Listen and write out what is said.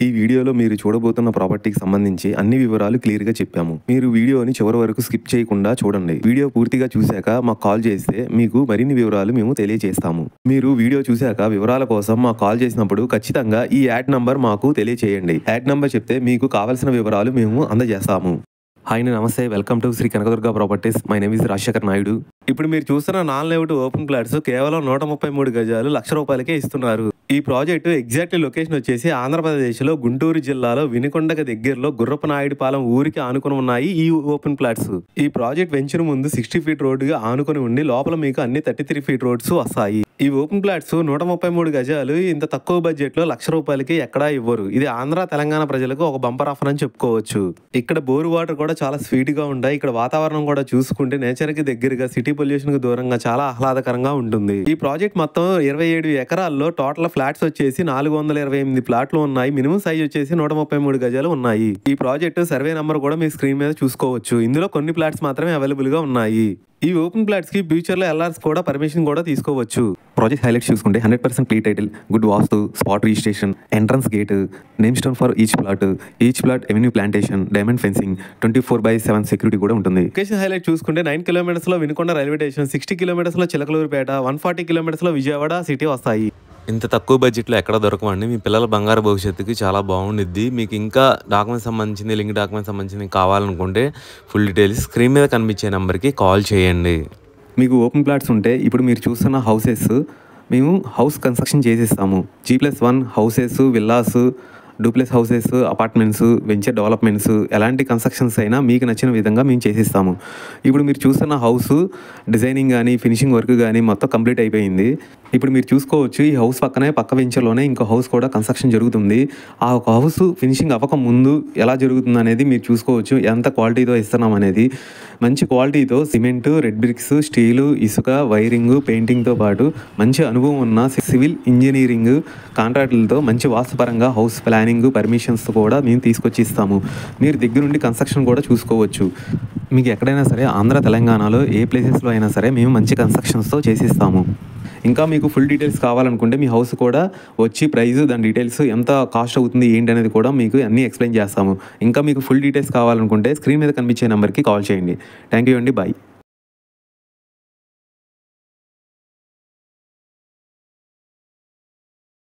ఈ వీడియోలో మీరు చూడబోతున్న ప్రాపర్టీకి సంబంధించి అన్ని వివరాలు క్లియర్గా చెప్పాము. మీరు వీడియోని చివరి వరకు స్కిప్ చేయకుండా చూడండి. వీడియో పూర్తిగా చూశాక మాకు కాల్ చేస్తే మీకు మరిన్ని వివరాలు మేము తెలియజేస్తాము. మీరు వీడియో చూశాక వివరాల కోసం మాకు కాల్ చేసినప్పుడు ఖచ్చితంగా ఈ యాడ్ నంబర్ మాకు తెలియజేయండి. యాడ్ నంబర్ చెప్తే మీకు కావాల్సిన వివరాలు మేము అందజేస్తాము. హాయ్, నమస్తే. Welcome to Shri Kanakadurga properties. My name is Rajasekhar Naidu. ఇప్పుడు మీరు చూస్తున్న నాన్ లేఅవుట్ ఓపెన్ ప్లాట్స్ కేవలం 133 గజాలు ₹1,00,000 ఇస్తున్నారు. ఈ ప్రాజెక్టు ఎగ్జాక్ట్లీ లొకేషన్ వచ్చేసి ఆంధ్రప్రదేశ్లో గుంటూరు జిల్లాలో వినుకొండకు దగ్గరలో గుర్రపనాయుడుపాలెం ఊరికి ఆనుకుని ఉన్నాయి ఈ ఓపెన్ ప్లాట్స్. ఈ ప్రాజెక్ట్ వెంచర్ ముందు 60 ఫీట్ రోడ్డుగా ఆనుకుని ఉండి లోపల మీకు అన్ని 33 ఫీట్ రోడ్స్ వస్తాయి. ఈ ఓపెన్ ప్లాట్స్ 133 గజాలు ఇంత తక్కువ బడ్జెట్లో ₹1,00,000 ఎక్కడా ఇవ్వరు. ఇది ఆంధ్ర తెలంగాణ ప్రజలకు ఒక బంపర్ ఆఫర్ అని చెప్పుకోవచ్చు. ఇక్కడ బోర్ వాటర్ కూడా చాలా స్వీట్ గా ఉంటాయి. ఇక్కడ వాతావరణం కూడా చూసుకుంటే నేచర్ కి దగ్గరగా, సిటీ పొల్యూషన్ కి దూరంగా చాలా ఆహ్లాదకరంగా ఉంటుంది. ఈ ప్రాజెక్ట్ మొత్తం 27 ఎకరాల్లో టోటల్ ఫ్లాట్స్ వచ్చేసి 428 ప్లాట్లు ఉన్నాయి. మినిమం సైజ్ వచ్చేసి 133 గజాలు ఉన్నాయి. ఈ ప్రాజెక్ట్ సర్వే నంబర్ కూడా మీ స్క్రీన్ మీద చూసుకోవచ్చు. ఇందులో కొన్ని ప్లాట్స్ మాత్రమే అవైలబుల్ గా ఉన్నాయి. ఈ ఓపెన్ ప్లాట్స్ కి ఫ్యూచర్ లో ఎల్ఆర్స్ కూడా పర్మిషన్ కూడా తీసుకోవచ్చు. ప్రాజెక్ట్ హైలైట్స్ చూసుకుంటే 100% pre title, good vastu, spot registration, entrance gate, name stone for each plot avenue plantation, diamond fencing, 24/7 security కూడా ఉంటుంది. లొకేషన్ హైలైట్ చూసుకుంటే 9 కిలోమీటర్స్ లో వినుకొండ రైల్వే స్టేషన్, 60 కిలోమీటర్స్ లో చిలకలూరుపేట, 140 కిలోమీటర్స్ లో విజయవాడ సిటీ వస్తాయి. ఇంత తక్కువ బడ్జెట్లో ఎక్కడ దొరకమండి. మీ పిల్లల బంగారు భవిష్యత్తుకి చాలా బాగుండిద్ది. మీకు ఇంకా డాక్యుమెంట్స్ సంబంధించింది, లింక్ డాక్యుమెంట్స్ సంబంధించింది కావాలనుకుంటే ఫుల్ డీటెయిల్స్ స్క్రీన్ మీద కనిపించే నెంబర్కి కాల్ చేయండి. మీకు ఓపెన్ ప్లాట్స్ ఉంటే ఇప్పుడు మీరు చూస్తున్న హౌసెస్ మేము హౌస్ కన్స్ట్రక్షన్ చేసేస్తాము. G+1 houses, villas, duplex houses, apartments, venture developments, ఎలాంటి కన్స్ట్రక్షన్స్ అయినా మీకు నచ్చిన విధంగా మేము చేసిస్తాము. ఇప్పుడు మీరు చూస్తున్న హౌస్ డిజైనింగ్ కానీ ఫినిషింగ్ వర్క్ కానీ మొత్తం కంప్లీట్ అయిపోయింది. ఇప్పుడు మీరు చూసుకోవచ్చు, ఈ హౌస్ పక్క వెంచర్లోనే ఇంకో హౌస్ కూడా కన్స్ట్రక్షన్ జరుగుతుంది. ఆ ఒక హౌస్ ఫినిషింగ్ అవ్వక ముందు ఎలా జరుగుతుంది అనేది మీరు చూసుకోవచ్చు. ఎంత క్వాలిటీతో ఇస్తున్నాం అనేది. మంచి క్వాలిటీతో సిమెంట్, రెడ్ బ్రిక్స్, స్టీలు, ఇసుక, వైరింగ్, పెయింటింగ్తో పాటు మంచి అనుభవం ఉన్న సివిల్ ఇంజనీరింగ్ కాంట్రాక్టులతో మంచి వాస్తుపరంగా హౌస్ ప్లానింగ్ పర్మిషన్స్ కూడా మేము తీసుకొచ్చి ఇస్తాము. మీరు దగ్గరుండి కన్స్ట్రక్షన్ కూడా చూసుకోవచ్చు. మీకు ఎక్కడైనా సరే ఆంధ్ర తెలంగాణలో ఏ ప్లేసెస్లో అయినా సరే మేము మంచి కన్స్ట్రక్షన్స్తో చేసిస్తాము. ఇంకా మీకు ఫుల్ డీటెయిల్స్ కావాలనుకుంటే మీ హౌస్ కూడా వచ్చి ప్రైస్, దాని డీటెయిల్స్ ఎంత కాస్ట్ అవుతుంది ఏంటి అనేది కూడా మీకు అన్నీ ఎక్స్ప్లెయిన్ చేస్తాము. ఇంకా మీకు ఫుల్ డీటెయిల్స్ కావాలనుకుంటే స్క్రీన్ మీద కనిపించే నెంబర్కి కాల్ చేయండి. థ్యాంక్ యూ అండి. బాయ్.